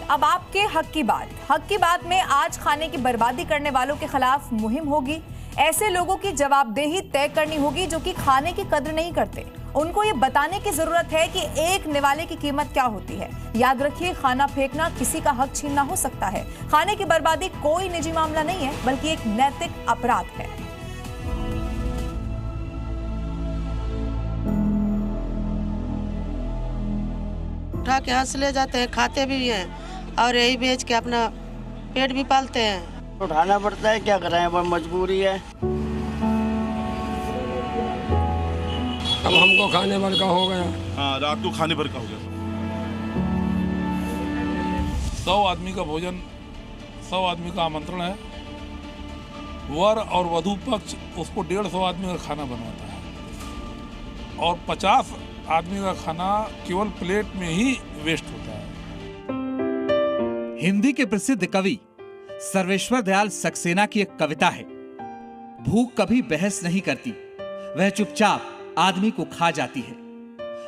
अब आपके हक की बात में आज खाने की बर्बादी करने वालों के खिलाफ मुहिम होगी। ऐसे लोगों की जवाबदेही तय करनी होगी जो कि खाने की कद्र नहीं करते। उनको ये बताने की जरूरत है कि एक निवाले की कीमत क्या होती है। याद रखिए, खाना फेंकना किसी का हक छीनना हो सकता है। खाने की बर्बादी कोई निजी मामला नहीं है, बल्कि एक नैतिक अपराध है। उठा के हंस ले जाते हैं, खाते भी हैं और यही बेच के अपना पेट भी पालते हैं। उठाना पड़ता है, क्या कराएं, वो मजबूरी है। अब हमको खाने भर का हो गया। हाँ, रात को खाने भर का हो गया। 100 आदमी का भोजन, 100 आदमी का आमंत्रण है। वर और वधू पक्ष उसको 150 आदमी का खाना बनवाता है और 50 आदमी का खाना केवल प्लेट में ही वेस्ट होता है। हिंदी के प्रसिद्ध कवि सर्वेश्वर दयाल सक्सेना की एक कविता है, भूख कभी बहस नहीं करती, वह चुपचाप आदमी को खा जाती है।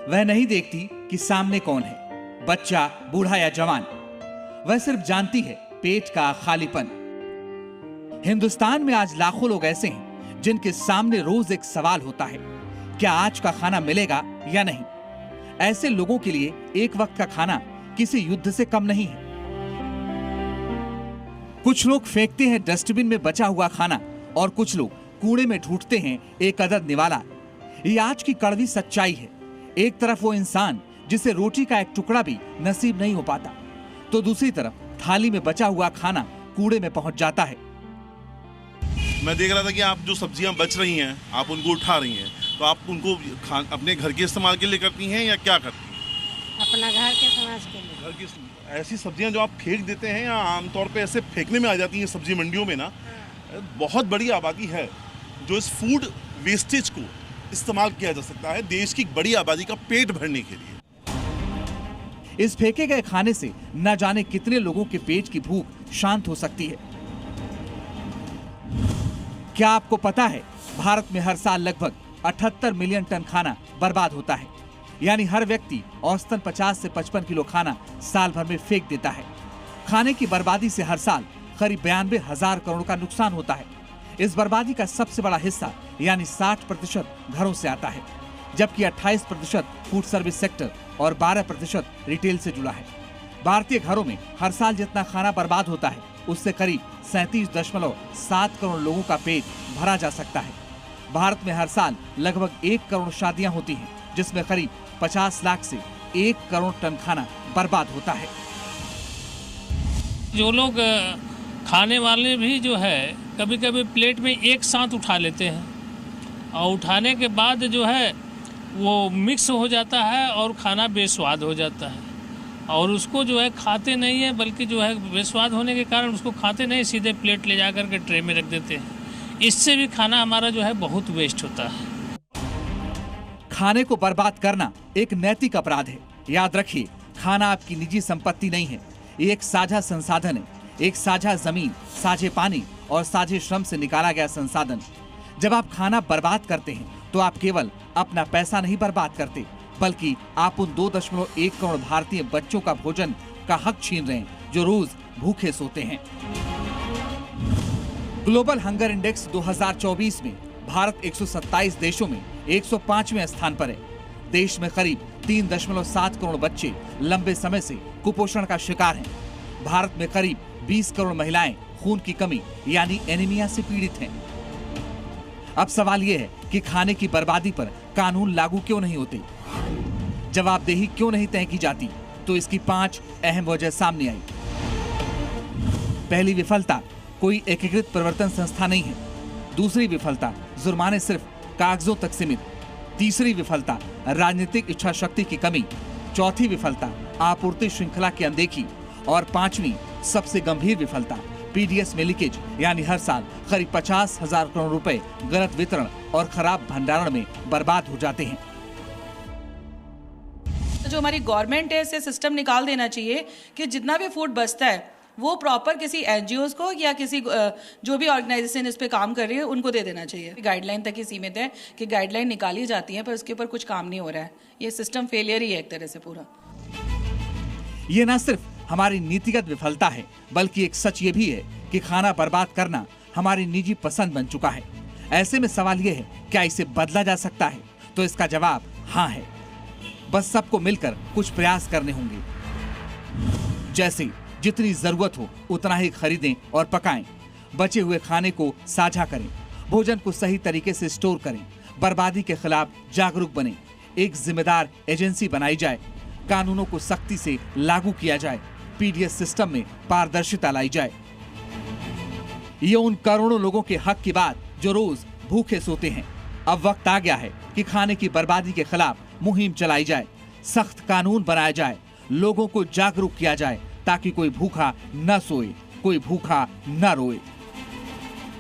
वह नहीं देखती कि सामने कौन है, बच्चा, बूढ़ा या जवान। वह सिर्फ जानती है पेट का खालीपन। हिंदुस्तान में आज लाखों लोग ऐसे हैं जिनके सामने रोज एक सवाल होता है, क्या आज का खाना मिलेगा या नहीं। ऐसे लोगों के लिए एक वक्त का खाना किसी युद्ध से कम नहीं है। कुछ लोग फेंकते हैं डस्टबिन में बचा हुआ खाना और कुछ लोग कूड़े में ढूंढते हैं एक अदद निवाला। ये आज की कड़वी सच्चाई है। एक तरफ वो इंसान जिसे रोटी का एक टुकड़ा भी नसीब नहीं हो पाता, तो दूसरी तरफ थाली में बचा हुआ खाना कूड़े में पहुंच जाता है। मैं देख रहा था कि आप जो सब्जियां बच रही हैं, आप उनको उठा रही हैं, तो आप उनको अपने घर के इस्तेमाल के लिए करती हैं या क्या करती हैं? अपना घर के समाज के लिए। घर की ऐसी सब्जियां जो आप फेंक देते हैं या आमतौर पे ऐसे फेंकने में आ जाती हैं सब्जी मंडियों में ना, बहुत बड़ी आबादी है जो इस फूड वेस्टेज को इस्तेमाल किया जा सकता है देश की बड़ी आबादी का पेट भरने के लिए। इस फेंके गए खाने से न जाने कितने लोगों के पेट की भूख शांत हो सकती है। क्या आपको पता है, भारत में हर साल लगभग 78 मिलियन टन खाना बर्बाद होता है। यानी हर व्यक्ति औसतन 50 से 55 किलो खाना साल भर में फेंक देता है। खाने की बर्बादी से हर साल करीब 92,000 करोड़ का नुकसान होता है। इस बर्बादी का सबसे बड़ा हिस्सा यानी 60% घरों से आता है, जबकि 28% फूड सर्विस सेक्टर और 12% रिटेल से जुड़ा है। भारतीय घरों में हर साल जितना खाना बर्बाद होता है, उससे करीब 37.7 करोड़ लोगों का पेट भरा जा सकता है। भारत में हर साल लगभग 1 करोड़ शादियां होती हैं, जिसमें करीब 50 लाख से 1 करोड़ टन खाना बर्बाद होता है। जो लोग खाने वाले भी जो है कभी कभी प्लेट में एक साथ उठा लेते हैं और उठाने के बाद जो है वो मिक्स हो जाता है और खाना बेस्वाद हो जाता है और उसको जो है खाते नहीं है, बल्कि जो है बेस्वाद होने के कारण उसको खाते नहीं, सीधे प्लेट ले जा कर के ट्रे में रख देते हैं। इससे भी खाना हमारा जो है बहुत वेस्ट होता है। खाने को बर्बाद करना एक नैतिक अपराध है। याद रखिए, खाना आपकी निजी संपत्ति नहीं है, ये एक साझा संसाधन है, एक साझा जमीन, साझे पानी और साझे श्रम से निकाला गया संसाधन। जब आप खाना बर्बाद करते हैं तो आप केवल अपना पैसा नहीं बर्बाद करते, बल्कि आप उन 2.1 करोड़ भारतीय बच्चों का भोजन का हक छीन रहे हैं जो रोज भूखे सोते हैं। ग्लोबल हंगर इंडेक्स 2024 में भारत 127 देशों में 105वें स्थान पर है। देश में करीब 3.7 करोड़ बच्चे लंबे समय से कुपोषण का शिकार हैं। भारत में करीब 20 करोड़ महिलाएं खून की कमी यानी एनीमिया से पीड़ित हैं। अब सवाल यह है कि खाने की बर्बादी पर कानून लागू क्यों नहीं होते, जवाबदेही क्यों नहीं तय की जाती। तो इसकी 5 अहम वजह सामने आई। पहली विफलता, कोई एकीकृत प्रवर्तन संस्था नहीं है। दूसरी विफलता, जुर्माने सिर्फ कागजों तक सीमित। तीसरी विफलता, राजनीतिक इच्छा शक्ति की कमी। चौथी विफलता, आपूर्ति श्रृंखला की अनदेखी। और 5वीं सबसे गंभीर विफलता, पीडीएस में लीकेज, यानी हर साल करीब 50,000 करोड़ रुपए गलत वितरण और खराब भंडारण में बर्बाद हो जाते हैं। जो हमारी गवर्नमेंट है, इसे सिस्टम निकाल देना चाहिए कि जितना भी फूड बचता है वो प्रॉपर किसी एनजीओज को या किसी जो भी ऑर्गेनाइजेशन इस पे काम कर रही है उनको दे देना चाहिए। गाइडलाइन तक ही सीमित है कि गाइडलाइन निकाली जाती है पर उसके ऊपर कुछ काम नहीं हो रहा है। ये सिस्टम फेलियर ही है एक तरह से पूरा। ये न सिर्फ हमारी नीतिगत विफलता है, बल्कि एक सच ये भी है कि खाना बर्बाद करना हमारी निजी पसंद बन चुका है। ऐसे में सवाल यह है, क्या इसे बदला जा सकता है? तो इसका जवाब हाँ है। बस सबको मिलकर कुछ प्रयास करने होंगे, जैसे जितनी जरूरत हो उतना ही खरीदें और पकाएं, बचे हुए खाने को साझा करें, भोजन को सही तरीके से स्टोर करें, बर्बादी के खिलाफ जागरूक बने, एक जिम्मेदार एजेंसी बनाई जाए, कानूनों को सख्ती से लागू किया जाए, पीडीएस सिस्टम में पारदर्शिता लाई जाए। ये उन करोड़ों लोगों के हक की बात जो रोज भूखे सोते हैं। अब वक्त आ गया है कि खाने की बर्बादी के खिलाफ मुहिम चलाई जाए, सख्त कानून बनाया जाए, लोगों को जागरूक किया जाए, ताकि कोई भूखा न सोए, कोई भूखा न रोए।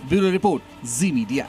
ब्यूरो रिपोर्ट, जी मीडिया।